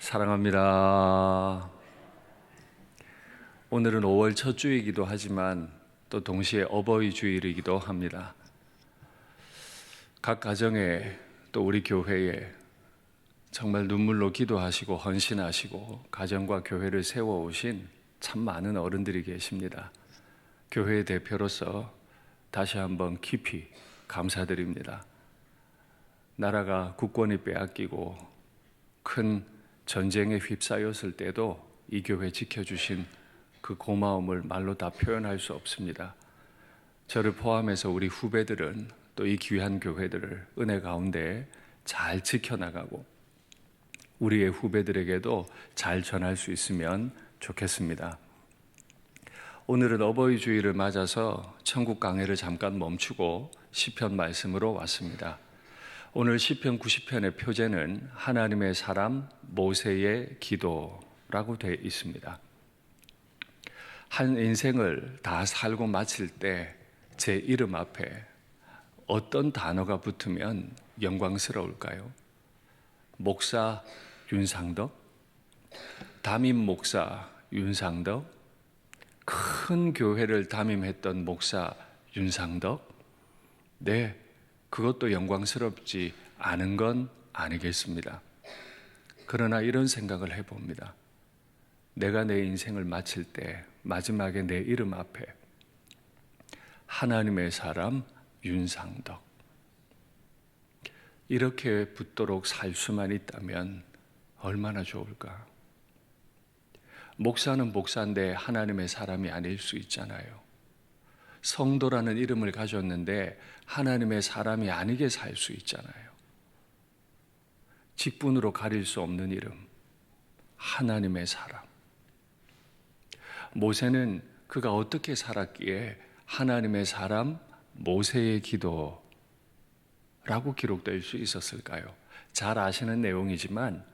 사랑합니다. 오늘은 5월 첫 주이기도 하지만 또 동시에 어버이 주일이기도 합니다. 각 가정에 또 우리 교회에 정말 눈물로 기도하시고 헌신하시고 가정과 교회를 세워오신 참 많은 어른들이 계십니다. 교회의 대표로서 다시 한번 깊이 감사드립니다. 나라가 국권이 빼앗기고 큰 전쟁에 휩싸였을 때도 이 교회 지켜주신 그 고마움을 말로 다 표현할 수 없습니다. 저를 포함해서 우리 후배들은 또 이 귀한 교회들을 은혜 가운데 잘 지켜나가고 우리의 후배들에게도 잘 전할 수 있으면 좋겠습니다. 오늘은 어버이 주일을 맞아서 천국 강해를 잠깐 멈추고 시편 말씀으로 왔습니다. 오늘 시편 90편의 표제는 하나님의 사람 모세의 기도라고 되어 있습니다. 한 인생을 다 살고 마칠 때 제 이름 앞에 어떤 단어가 붙으면 영광스러울까요? 목사 윤상덕, 담임 목사 윤상덕, 큰 교회를 담임했던 목사 윤상덕, 네, 그것도 영광스럽지 않은 건 아니겠습니다. 그러나 이런 생각을 해봅니다. 내가 내 인생을 마칠 때 마지막에 내 이름 앞에 하나님의 사람 윤상덕 이렇게 붙도록 살 수만 있다면 얼마나 좋을까? 목사는 목사인데 하나님의 사람이 아닐 수 있잖아요. 성도라는 이름을 가졌는데 하나님의 사람이 아니게 살 수 있잖아요. 직분으로 가릴 수 없는 이름, 하나님의 사람. 모세는 그가 어떻게 살았기에 하나님의 사람 모세의 기도라고 기록될 수 있었을까요? 잘 아시는 내용이지만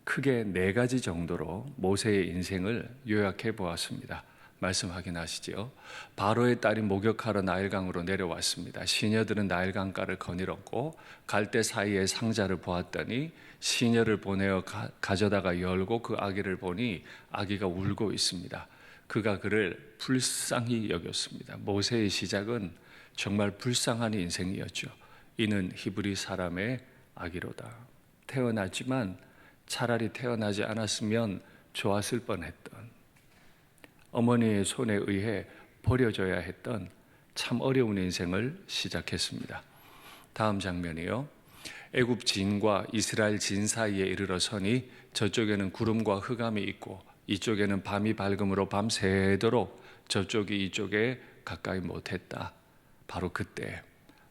크게 4가지 정도로 모세의 인생을 요약해 보았습니다. 말씀 확인하시죠. 바로의 딸이 목욕하러 나일강으로 내려왔습니다. 시녀들은 나일강가를 거닐었고 갈대 사이에 상자를 보았더니 시녀를 보내어 가져다가 열고 그 아기를 보니 아기가 울고 있습니다. 그가 그를 불쌍히 여겼습니다. 모세의 시작은 정말 불쌍한 인생이었죠. 이는 히브리 사람의 아기로다. 태어났지만 차라리 태어나지 않았으면 좋았을 뻔했던, 어머니의 손에 의해 버려져야 했던 참 어려운 인생을 시작했습니다. 다음 장면이요. 애굽 진과 이스라엘 진 사이에 이르러 서니 저쪽에는 구름과 흑암이 있고 이쪽에는 밤이 밝음으로 밤새도록 저쪽이 이쪽에 가까이 못했다. 바로 그때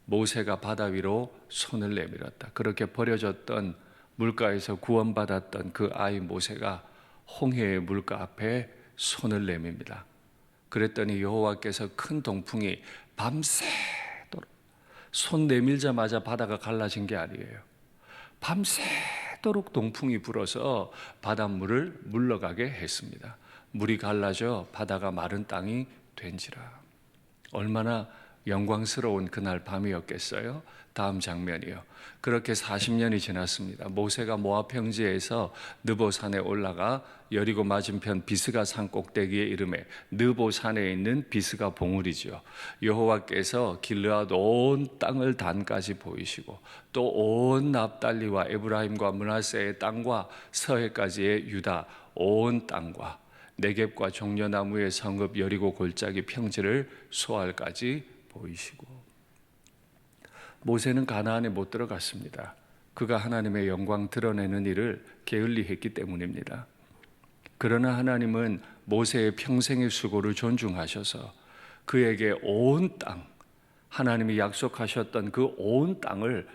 모세가 바다 위로 손을 내밀었다. 그렇게 버려졌던 물가에서 구원받았던 그 아이 모세가 홍해의 물가 앞에 손을 내밉니다. 그랬더니 여호와께서 큰 동풍이 밤새도록, 손 내밀자마자 바다가 갈라진 게 아니에요. 밤새도록 동풍이 불어서 바닷물을 물러가게 했습니다. 물이 갈라져 바다가 마른 땅이 된지라. 얼마나 영광스러운 그날 밤이었겠어요? 다음 장면이요. 그렇게 40년이 지났습니다. 모세가 모압 평지에서 느보산에 올라가 여리고 맞은편 비스가 산 꼭대기에 이르매, 느보산에 있는 비스가 봉우리죠. 여호와께서 길르앗 온 땅을 단까지 보이시고 또 온 납달리와 에브라임과 므낫세의 땅과 서해까지의 유다 온 땅과 네겝과 종려나무의 성읍 여리고 골짜기 평지를 소알까지 보이시고. 모세는 가나안에 못 들어갔습니다. 그가 하나님의 영광 드러내는 일을 게을리 했기 때문입니다. 그러나 하나님은 모세의 평생의 수고를 존중하셔서 그에게 온 땅, 하나님이 약속하셨던 그 온 땅을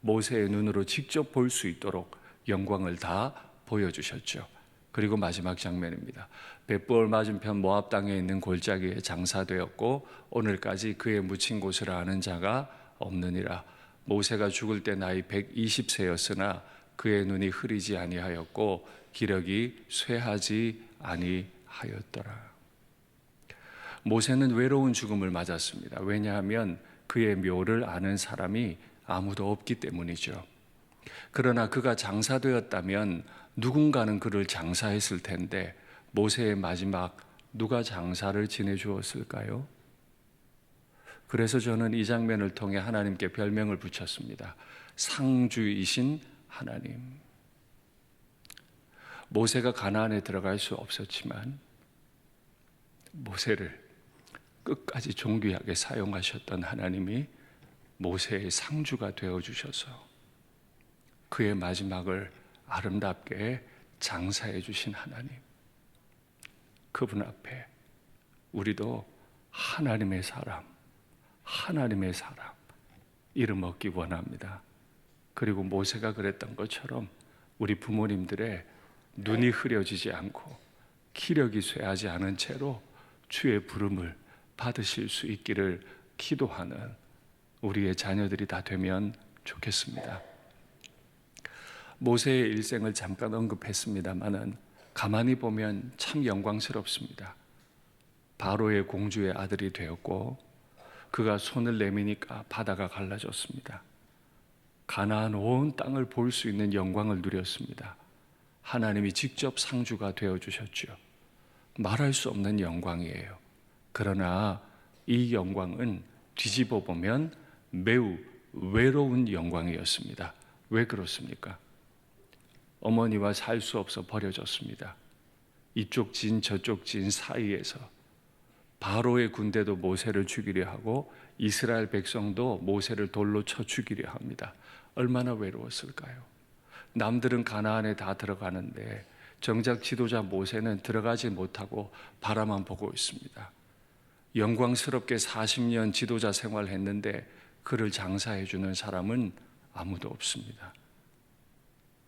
모세의 눈으로 직접 볼 수 있도록 영광을 다 보여주셨죠. 그리고 마지막 장면입니다. 벳볼 맞은편 모압 땅에 있는 골짜기에 장사되었고 오늘까지 그의 묻힌 곳을 아는 자가 없느니라. 모세가 죽을 때 나이 120세였으나 그의 눈이 흐리지 아니하였고 기력이 쇠하지 아니하였더라. 모세는 외로운 죽음을 맞았습니다. 왜냐하면 그의 묘를 아는 사람이 아무도 없기 때문이죠. 그러나 그가 장사되었다면 누군가는 그를 장사했을 텐데 모세의 마지막 누가 장사를 지내주었을까요? 그래서 저는 이 장면을 통해 하나님께 별명을 붙였습니다. 상주이신 하나님. 모세가 가나안에 들어갈 수 없었지만 모세를 끝까지 존귀하게 사용하셨던 하나님이 모세의 상주가 되어주셔서 그의 마지막을 아름답게 장사해 주신 하나님. 그분 앞에 우리도 하나님의 사람, 하나님의 사람 이름 얻기 원합니다. 그리고 모세가 그랬던 것처럼 우리 부모님들의 눈이 흐려지지 않고 기력이 쇠하지 않은 채로 주의 부름을 받으실 수 있기를 기도하는 우리의 자녀들이 다 되면 좋겠습니다. 모세의 일생을 잠깐 언급했습니다마는 가만히 보면 참 영광스럽습니다. 바로의 공주의 아들이 되었고 그가 손을 내미니까 바다가 갈라졌습니다. 가나안 온 땅을 볼 수 있는 영광을 누렸습니다. 하나님이 직접 상주가 되어주셨죠. 말할 수 없는 영광이에요. 그러나 이 영광은 뒤집어 보면 매우 외로운 영광이었습니다. 왜 그렇습니까? 어머니와 살 수 없어 버려졌습니다. 이쪽 진 저쪽 진 사이에서 바로의 군대도 모세를 죽이려 하고 이스라엘 백성도 모세를 돌로 쳐 죽이려 합니다. 얼마나 외로웠을까요? 남들은 가나안에 다 들어가는데 정작 지도자 모세는 들어가지 못하고 바라만 보고 있습니다. 영광스럽게 40년 지도자 생활했는데 그를 장사해주는 사람은 아무도 없습니다.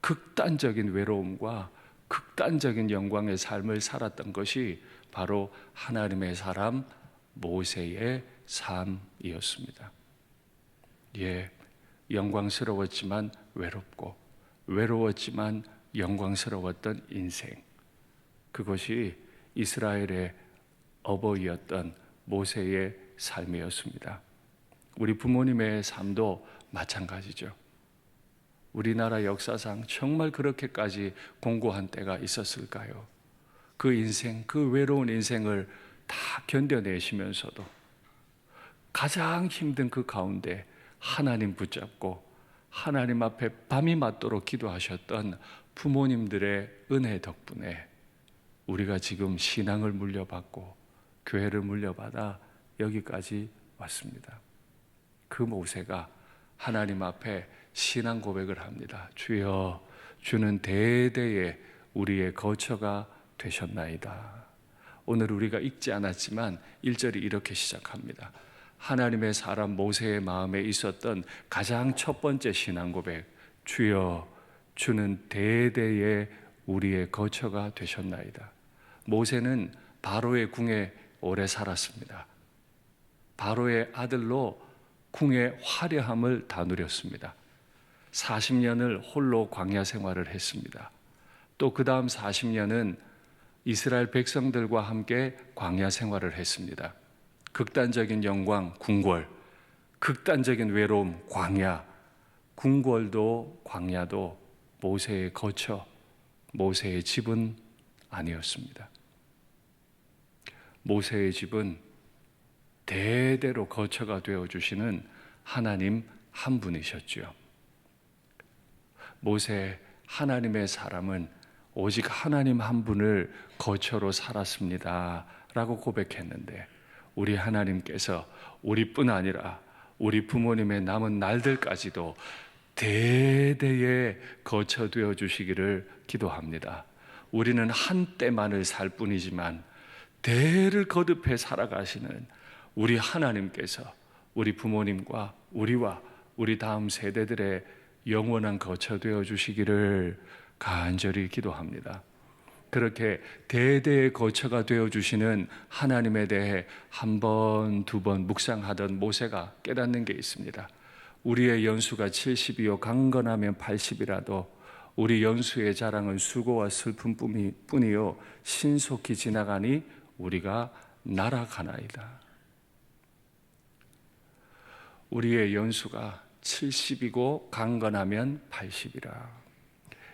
극단적인 외로움과 극단적인 영광의 삶을 살았던 것이 바로 하나님의 사람 모세의 삶이었습니다. 예, 영광스러웠지만 외롭고 외로웠지만 영광스러웠던 인생. 그것이 이스라엘의 어버이였던 모세의 삶이었습니다. 우리 부모님의 삶도 마찬가지죠. 우리나라 역사상 정말 그렇게까지 공고한 때가 있었을까요? 그 인생, 그 외로운 인생을 다 견뎌내시면서도 가장 힘든 그 가운데 하나님 붙잡고 하나님 앞에 밤이 맞도록 기도하셨던 부모님들의 은혜 덕분에 우리가 지금 신앙을 물려받고 교회를 물려받아 여기까지 왔습니다. 그 모세가 하나님 앞에 신앙 고백을 합니다. 주여, 주는 대대에 우리의 거처가 되셨나이다. 오늘 우리가 읽지 않았지만 1절이 이렇게 시작합니다. 하나님의 사람 모세의 마음에 있었던 가장 첫 번째 신앙 고백. 주여, 주는 대대에 우리의 거처가 되셨나이다. 모세는 바로의 궁에 오래 살았습니다. 바로의 아들로 궁의 화려함을 다 누렸습니다. 40년을 홀로 광야 생활을 했습니다. 또 그 다음 40년은 이스라엘 백성들과 함께 광야 생활을 했습니다. 극단적인 영광, 궁궐, 극단적인 외로움, 광야. 궁궐도 광야도 모세의 거처, 모세의 집은 아니었습니다. 모세의 집은 대대로 거처가 되어주시는 하나님 한 분이셨죠. 모세, 하나님의 사람은 오직 하나님 한 분을 거처로 살았습니다 라고 고백했는데 우리 하나님께서 우리뿐 아니라 우리 부모님의 남은 날들까지도 대대에 거처 되어 주시기를 기도합니다. 우리는 한때만을 살 뿐이지만 대를 거듭해 살아가시는 우리 하나님께서 우리 부모님과 우리와 우리 다음 세대들의 영원한 거처 되어 주시기를 간절히 기도합니다. 그렇게 대대의 거처가 되어 주시는 하나님에 대해 한 번, 두 번 묵상하던 모세가 깨닫는 게 있습니다. 우리의 연수가 70이요 강건하면 80이라도 우리 연수의 자랑은 수고와 슬픔뿐이요 신속히 지나가니 우리가 날아가나이다. 우리의 연수가 70이고 강건하면 80이라.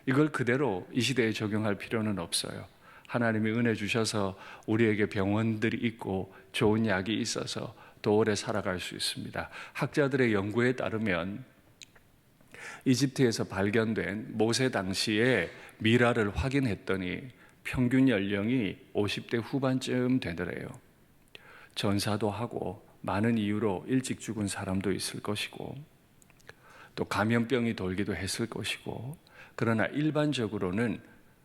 이걸 그대로 이 시대에 적용할 필요는 없어요. 하나님이 은혜 주셔서 우리에게 병원들이 있고 좋은 약이 있어서 더 오래 살아갈 수 있습니다. 학자들의 연구에 따르면 이집트에서 발견된 모세 당시의 미라를 확인했더니 평균 연령이 50대 후반쯤 되더래요. 전사도 하고 많은 이유로 일찍 죽은 사람도 있을 것이고 또 감염병이 돌기도 했을 것이고, 그러나 일반적으로는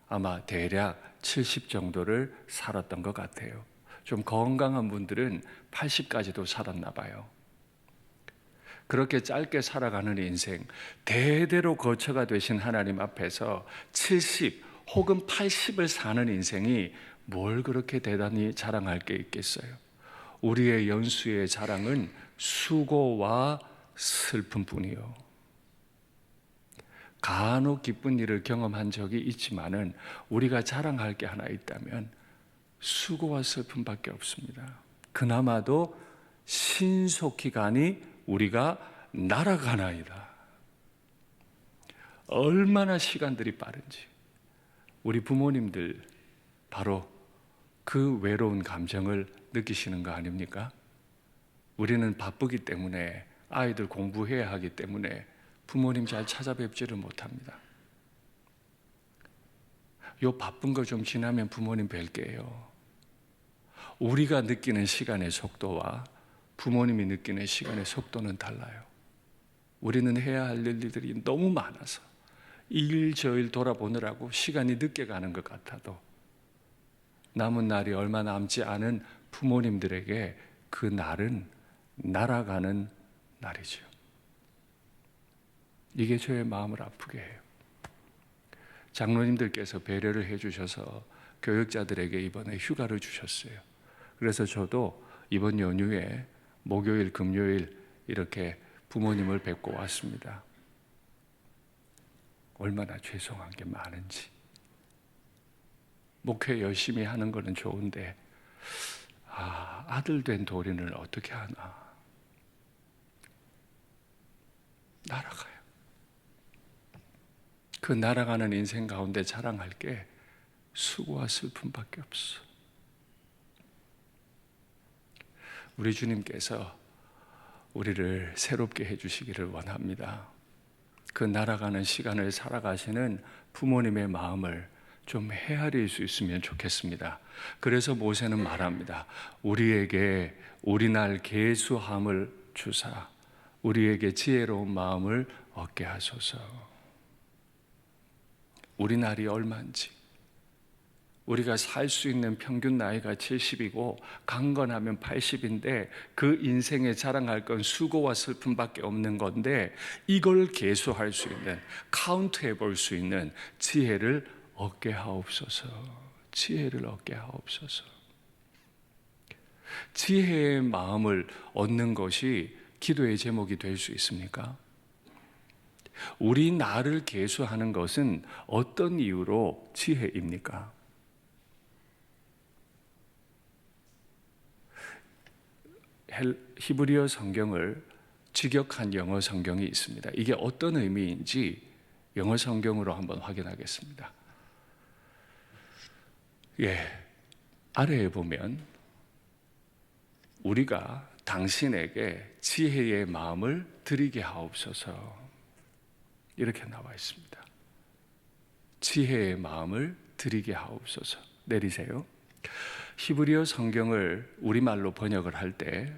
아마 대략 70 정도를 살았던 것 같아요. 좀 건강한 분들은 80까지도 살았나 봐요. 그렇게 짧게 살아가는 인생, 대대로 거처가 되신 하나님 앞에서 70 혹은 80을 사는 인생이 뭘 그렇게 대단히 자랑할 게 있겠어요? 우리의 연수의 자랑은 수고와 슬픔뿐이요. 간혹 기쁜 일을 경험한 적이 있지만은 우리가 자랑할 게 하나 있다면 수고와 슬픔밖에 없습니다. 그나마도 신속히 가니 우리가 날아가나이다. 얼마나 시간들이 빠른지. 우리 부모님들 바로 그 외로운 감정을 느끼시는 거 아닙니까? 우리는 바쁘기 때문에, 아이들 공부해야 하기 때문에 부모님 잘 찾아뵙지를 못합니다. 요 바쁜 거 좀 지나면 부모님 뵐게요. 우리가 느끼는 시간의 속도와 부모님이 느끼는 시간의 속도는 달라요. 우리는 해야 할 일들이 너무 많아서 일 저 일 돌아보느라고 시간이 늦게 가는 것 같아도 남은 날이 얼마 남지 않은 부모님들에게 그 날은 날아가는 날이죠. 이게 저의 마음을 아프게 해요. 장로님들께서 배려를 해주셔서 교육자들에게 이번에 휴가를 주셨어요. 그래서 저도 이번 연휴에 목요일, 금요일 이렇게 부모님을 뵙고 왔습니다. 얼마나 죄송한 게 많은지. 목회 열심히 하는 거는 좋은데 아들 된 도리는 어떻게 하나. 날아가요. 그 날아가는 인생 가운데 자랑할 게 수고와 슬픔밖에 없어. 우리 주님께서 우리를 새롭게 해주시기를 원합니다. 그 날아가는 시간을 살아가시는 부모님의 마음을 좀 헤아릴 수 있으면 좋겠습니다. 그래서 모세는 말합니다. 우리에게 우리날 계수함을 주사 우리에게 지혜로운 마음을 얻게 하소서. 우리 날이 얼마인지, 우리가 살 수 있는 평균 나이가 70이고 강건하면 80인데 그 인생에 자랑할 건 수고와 슬픔밖에 없는 건데 이걸 계수할 수 있는, 카운트해 볼 수 있는 지혜를 얻게 하옵소서. 지혜를 얻게 하옵소서. 지혜의 마음을 얻는 것이 기도의 제목이 될 수 있습니까? 우리 나를 계수하는 것은 어떤 이유로 지혜입니까? 히브리어 성경을 직역한 영어 성경이 있습니다. 이게 어떤 의미인지 영어 성경으로 한번 확인하겠습니다. 아래에 보면 우리가 당신에게 지혜의 마음을 드리게 하옵소서 이렇게 나와 있습니다. 지혜의 마음을 드리게 하옵소서. 내리세요. 히브리어 성경을 우리말로 번역을 할 때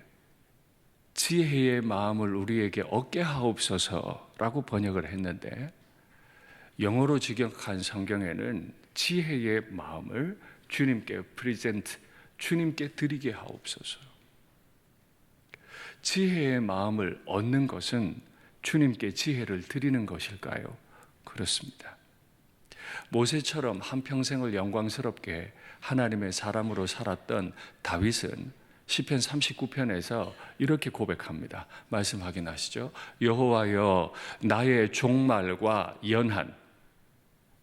지혜의 마음을 우리에게 얻게 하옵소서라고 번역을 했는데 영어로 직역한 성경에는 지혜의 마음을 주님께 프리젠트, 주님께 드리게 하옵소서. 지혜의 마음을 얻는 것은 주님께 지혜를 드리는 것일까요? 그렇습니다. 모세처럼 한평생을 영광스럽게 하나님의 사람으로 살았던 다윗은 시편 39편에서 이렇게 고백합니다. 말씀 확인하시죠. 여호와여, 나의 종말과 연한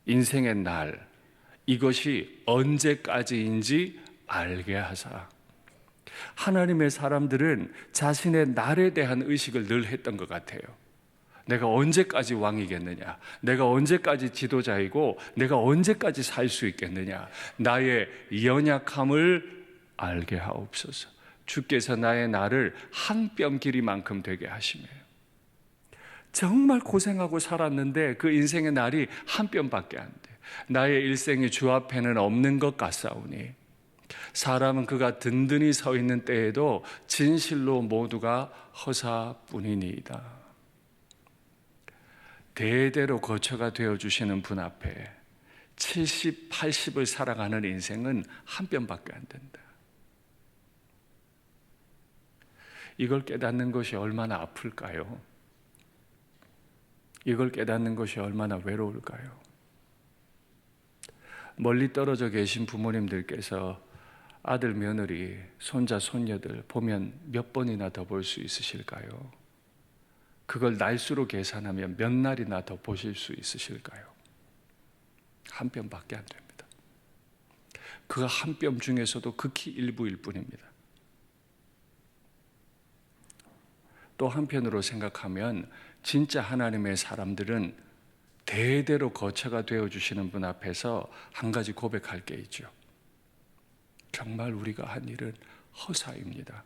인생의 날, 이것이 언제까지인지 알게 하사. 하나님의 사람들은 자신의 날에 대한 의식을 늘 했던 것 같아요. 내가 언제까지 왕이겠느냐? 내가 언제까지 지도자이고 내가 언제까지 살 수 있겠느냐? 나의 연약함을 알게 하옵소서. 주께서 나의 날을 한 뼘 길이만큼 되게 하시며, 정말 고생하고 살았는데 그 인생의 날이 한 뼘밖에 안 돼. 나의 일생이 주 앞에는 없는 것 같사오니 사람은 그가 든든히 서 있는 때에도 진실로 모두가 허사뿐이니이다. 대대로 거처가 되어주시는 분 앞에 70, 80을 살아가는 인생은 한 뼘밖에 안 된다. 이걸 깨닫는 것이 얼마나 아플까요? 이걸 깨닫는 것이 얼마나 외로울까요? 멀리 떨어져 계신 부모님들께서 아들, 며느리, 손자, 손녀들 보면 몇 번이나 더 볼 수 있으실까요? 그걸 날수로 계산하면 몇 날이나 더 보실 수 있으실까요? 한 뼘밖에 안 됩니다. 그 한 뼘 중에서도 극히 일부일 뿐입니다. 또 한편으로 생각하면 진짜 하나님의 사람들은 대대로 거처가 되어주시는 분 앞에서 한 가지 고백할 게 있죠. 정말 우리가 한 일은 허사입니다.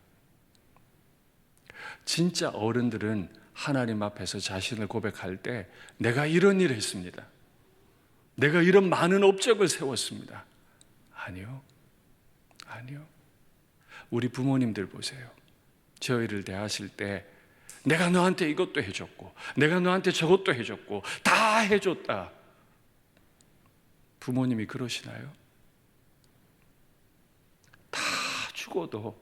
진짜 어른들은 하나님 앞에서 자신을 고백할 때 내가 이런 일을 했습니다. 내가 이런 많은 업적을 세웠습니다. 아니요. 우리 부모님들 보세요. 저희를 대하실 때 내가 너한테 이것도 해줬고 내가 너한테 저것도 해줬고 다 해줬다. 부모님이 그러시나요? 다 주고도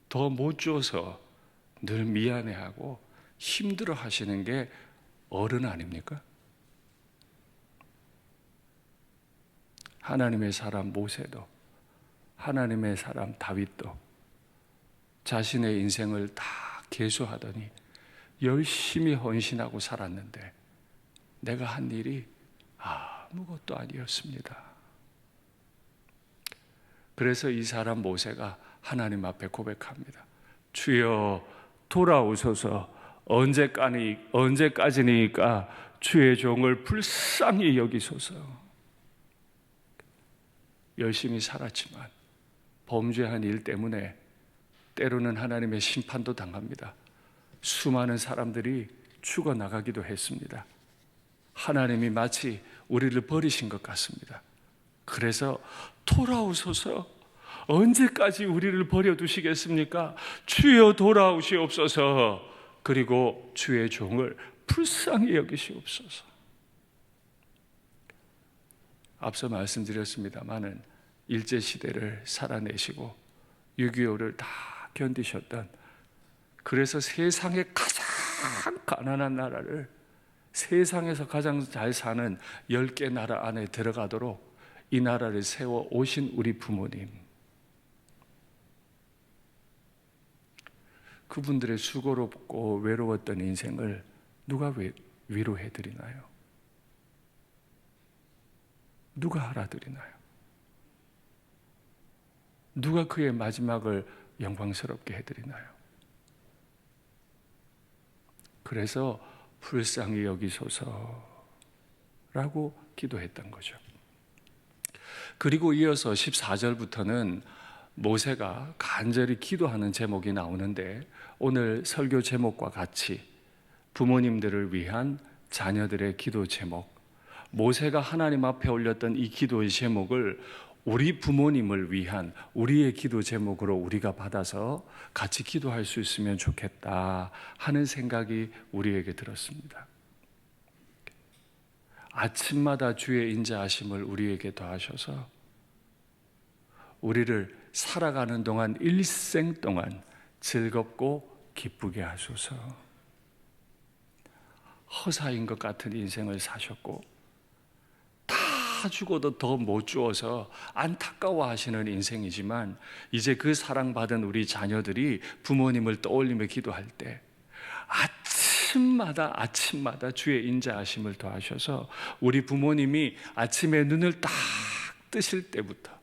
더 못 줘서 늘 미안해하고 힘들어 하시는 게 어른 아닙니까? 하나님의 사람 모세도 하나님의 사람 다윗도 자신의 인생을 다 계수하더니 열심히 헌신하고 살았는데 내가 한 일이 아무것도 아니었습니다. 그래서 이 사람 모세가 하나님 앞에 고백합니다. 주여 돌아오소서. 언제까지니까 주의 종을 불쌍히 여기소서. 열심히 살았지만 범죄한 일 때문에 때로는 하나님의 심판도 당합니다. 수많은 사람들이 죽어나가기도 했습니다. 하나님이 마치 우리를 버리신 것 같습니다. 그래서 돌아오소서. 언제까지 우리를 버려두시겠습니까? 주여 돌아오시옵소서. 그리고 주의 종을 불쌍히 여기시옵소서. 앞서 말씀드렸습니다마는 일제시대를 살아내시고 6.25를 다 견디셨던, 그래서 세상의 가장 가난한 나라를 세상에서 가장 잘 사는 10개 나라 안에 들어가도록 이 나라를 세워 오신 우리 부모님, 그분들의 수고롭고 외로웠던 인생을 누가 위로해 드리나요? 누가 알아드리나요? 누가 그의 마지막을 영광스럽게 해드리나요? 그래서 불쌍히 여기소서라고 기도했던 거죠. 그리고 이어서 14절부터는 모세가 간절히 기도하는 제목이 나오는데, 오늘 설교 제목과 같이 부모님들을 위한 자녀들의 기도 제목, 모세가 하나님 앞에 올렸던 이 기도의 제목을 우리 부모님을 위한 우리의 기도 제목으로 우리가 받아서 같이 기도할 수 있으면 좋겠다 하는 생각이 우리에게 들었습니다. 아침마다 주의 인자하심을 우리에게 더하셔서 우리를 살아가는 동안, 일생 동안 즐겁고 기쁘게 하소서. 허사인 것 같은 인생을 사셨고 다 주고도 더 못 주어서 안타까워 하시는 인생이지만, 이제 그 사랑받은 우리 자녀들이 부모님을 떠올리며 기도할 때 아침마다 주의 인자하심을 더하셔서 우리 부모님이 아침에 눈을 딱 뜨실 때부터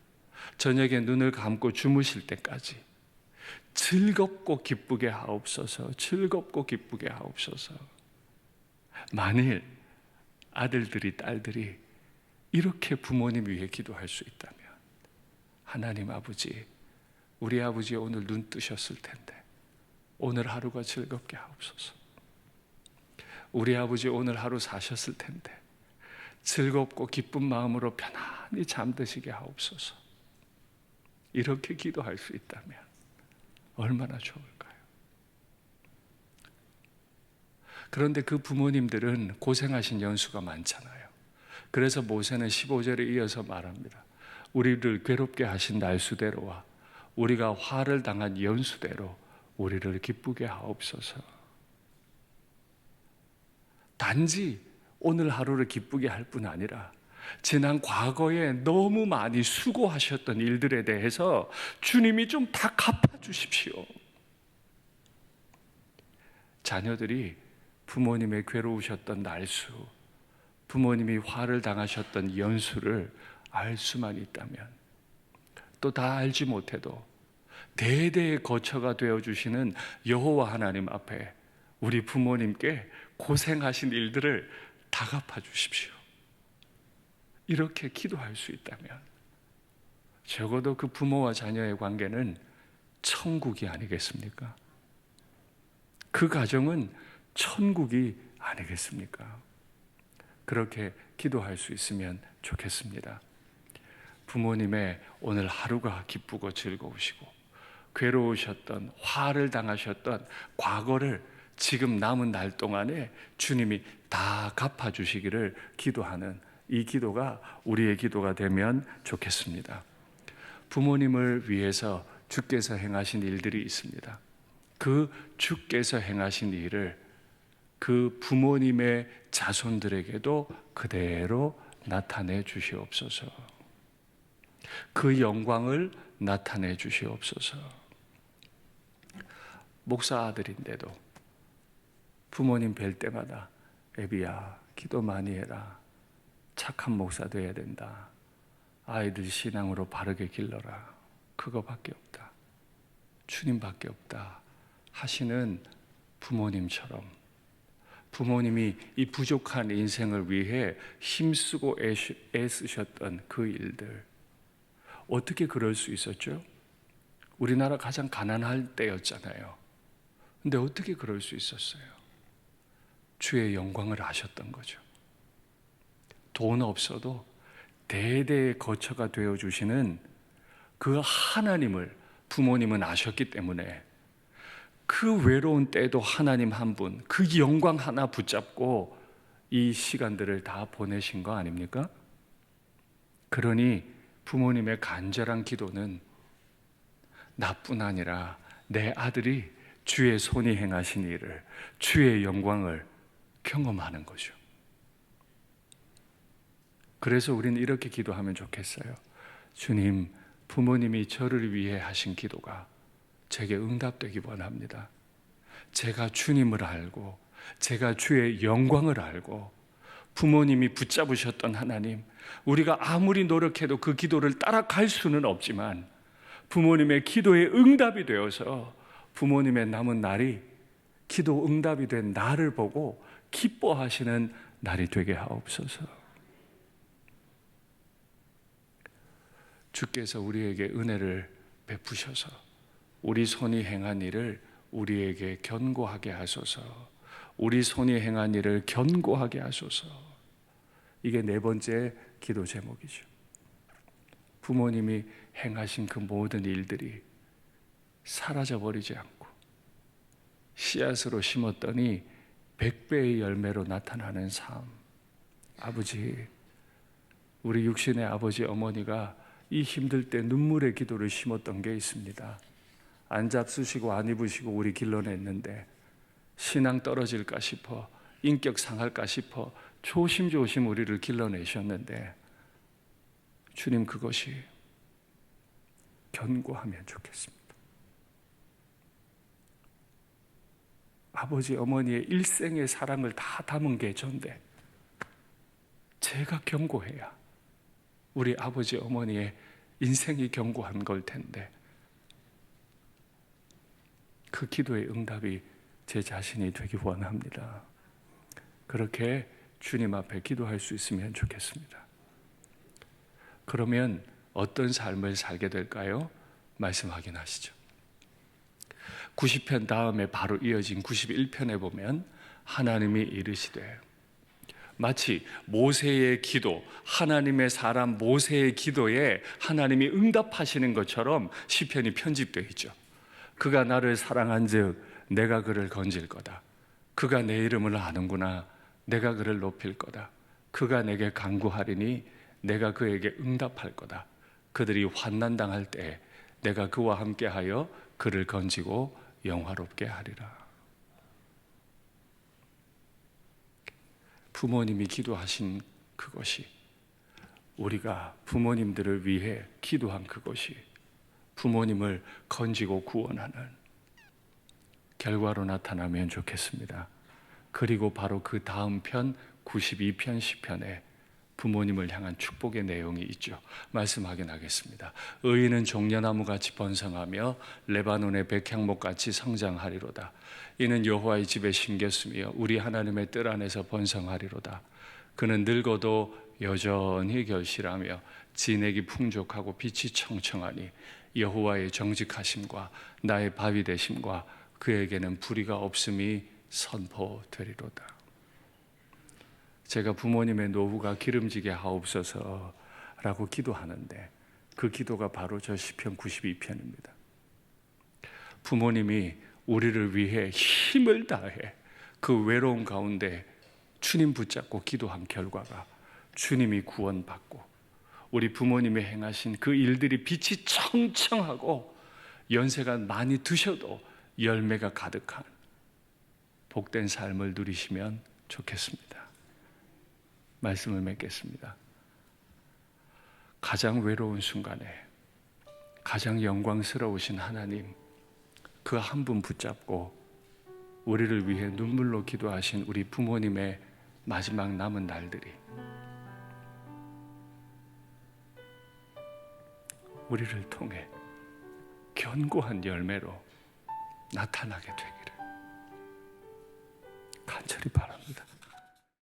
저녁에 눈을 감고 주무실 때까지 즐겁고 기쁘게 하옵소서. 즐겁고 기쁘게 하옵소서. 만일 아들들이, 딸들이 이렇게 부모님 위해 기도할 수 있다면, 하나님 아버지, 우리 아버지 오늘 눈 뜨셨을 텐데 오늘 하루가 즐겁게 하옵소서. 우리 아버지 오늘 하루 사셨을 텐데 즐겁고 기쁜 마음으로 편안히 잠드시게 하옵소서. 이렇게 기도할 수 있다면 얼마나 좋을까요? 그런데 그 부모님들은 고생하신 연수가 많잖아요. 그래서 모세는 15절에 이어서 말합니다. 우리를 괴롭게 하신 날수대로와 우리가 화를 당한 연수대로 우리를 기쁘게 하옵소서. 단지 오늘 하루를 기쁘게 할 뿐 아니라 지난 과거에 너무 많이 수고하셨던 일들에 대해서 주님이 좀 다 갚아주십시오. 자녀들이 부모님의 괴로우셨던 날수, 부모님이 화를 당하셨던 연수를 알 수만 있다면, 또 다 알지 못해도 대대의 거처가 되어주시는 여호와 하나님 앞에 우리 부모님께 고생하신 일들을 다 갚아주십시오. 이렇게 기도할 수 있다면 적어도 그 부모와 자녀의 관계는 천국이 아니겠습니까? 그 가정은 천국이 아니겠습니까? 그렇게 기도할 수 있으면 좋겠습니다. 부모님의 오늘 하루가 기쁘고 즐거우시고 괴로우셨던, 화를 당하셨던 과거를 지금 남은 날 동안에 주님이 다 갚아주시기를 기도하는 이 기도가 우리의 기도가 되면 좋겠습니다. 부모님을 위해서 주께서 행하신 일들이 있습니다. 그 주께서 행하신 일을 그 부모님의 자손들에게도 그대로 나타내 주시옵소서. 그 영광을 나타내 주시옵소서. 목사 아들인데도 부모님 뵐 때마다 애비야 기도 많이 해라, 착한 목사 돼야 된다, 아이들 신앙으로 바르게 길러라, 그거밖에 없다, 주님밖에 없다 하시는 부모님처럼 부모님이 이 부족한 인생을 위해 힘쓰고 애쓰셨던 그 일들, 어떻게 그럴 수 있었죠? 우리나라 가장 가난할 때였잖아요. 근데 어떻게 그럴 수 있었어요? 주의 영광을 아셨던 거죠. 돈 없어도 대대의 거처가 되어주시는 그 하나님을 부모님은 아셨기 때문에 그 외로운 때도 하나님 한 분, 그 영광 하나 붙잡고 이 시간들을 다 보내신 거 아닙니까? 그러니 부모님의 간절한 기도는 나뿐 아니라 내 아들이 주의 손이 행하신 일을, 주의 영광을 경험하는 거죠. 그래서 우리는 이렇게 기도하면 좋겠어요. 주님, 부모님이 저를 위해 하신 기도가 제게 응답되기 원합니다. 제가 주님을 알고 제가 주의 영광을 알고 부모님이 붙잡으셨던 하나님, 우리가 아무리 노력해도 그 기도를 따라갈 수는 없지만 부모님의 기도에 응답이 되어서 부모님의 남은 날이 기도 응답이 된 나를 보고 기뻐하시는 날이 되게 하옵소서. 주께서 우리에게 은혜를 베푸셔서 우리 손이 행한 일을 우리에게 견고하게 하소서. 우리 손이 행한 일을 견고하게 하소서. 이게 네 번째 기도 제목이죠. 부모님이 행하신 그 모든 일들이 사라져버리지 않고 씨앗으로 심었더니 100배의 열매로 나타나는 삶. 아버지, 우리 육신의 아버지 어머니가 이 힘들 때 눈물의 기도를 심었던 게 있습니다. 안 잡수시고 안 입으시고 우리 길러냈는데 신앙 떨어질까 싶어, 인격 상할까 싶어 조심조심 우리를 길러내셨는데 주님, 그것이 견고하면 좋겠습니다. 아버지 어머니의 일생의 사랑을 다 담은 게 전데 제가 견고해야 우리 아버지 어머니의 인생이 견고한 걸 텐데 그 기도의 응답이 제 자신이 되기 원합니다. 그렇게 주님 앞에 기도할 수 있으면 좋겠습니다. 그러면 어떤 삶을 살게 될까요? 말씀 확인하시죠. 90편 다음에 바로 이어진 91편에 보면 하나님이 이르시되, 마치 모세의 기도, 하나님의 사람 모세의 기도에 하나님이 응답하시는 것처럼 시편이 편집되어 있죠. 그가 나를 사랑한즉 내가 그를 건질 거다. 그가 내 이름을 아는구나. 내가 그를 높일 거다. 그가 내게 간구하리니 내가 그에게 응답할 거다. 그들이 환난당할 때 내가 그와 함께하여 그를 건지고 영화롭게 하리라. 부모님이 기도하신 그것이, 우리가 부모님들을 위해 기도한 그것이 부모님을 건지고 구원하는 결과로 나타나면 좋겠습니다. 그리고 바로 그 다음 편 92편 시편에 부모님을 향한 축복의 내용이 있죠. 말씀 확인하겠습니다. 의인은 종려나무같이 번성하며 레바논의 백향목같이 성장하리로다. 이는 여호와의 집에 심겼으며 우리 하나님의 뜰 안에서 번성하리로다. 그는 늙어도 여전히 결실하며 진액이 풍족하고 빛이 청청하니 여호와의 정직하심과 나의 바위 되심과 그에게는 불의가 없음이 선포되리로다. 제가 부모님의 노후가 기름지게 하옵소서라고 기도하는데 그 기도가 바로 저 시편 92편입니다. 부모님이 우리를 위해 힘을 다해 그 외로운 가운데 주님 붙잡고 기도한 결과가 주님이 구원받고 우리 부모님이 행하신 그 일들이 빛이 청청하고 연세가 많이 드셔도 열매가 가득한 복된 삶을 누리시면 좋겠습니다. 말씀을 맺겠습니다. 가장 외로운 순간에 가장 영광스러우신 하나님, 그 한 분 붙잡고 우리를 위해 눈물로 기도하신 우리 부모님의 마지막 남은 날들이 우리를 통해 견고한 열매로 나타나게 되기를 간절히 바랍니다.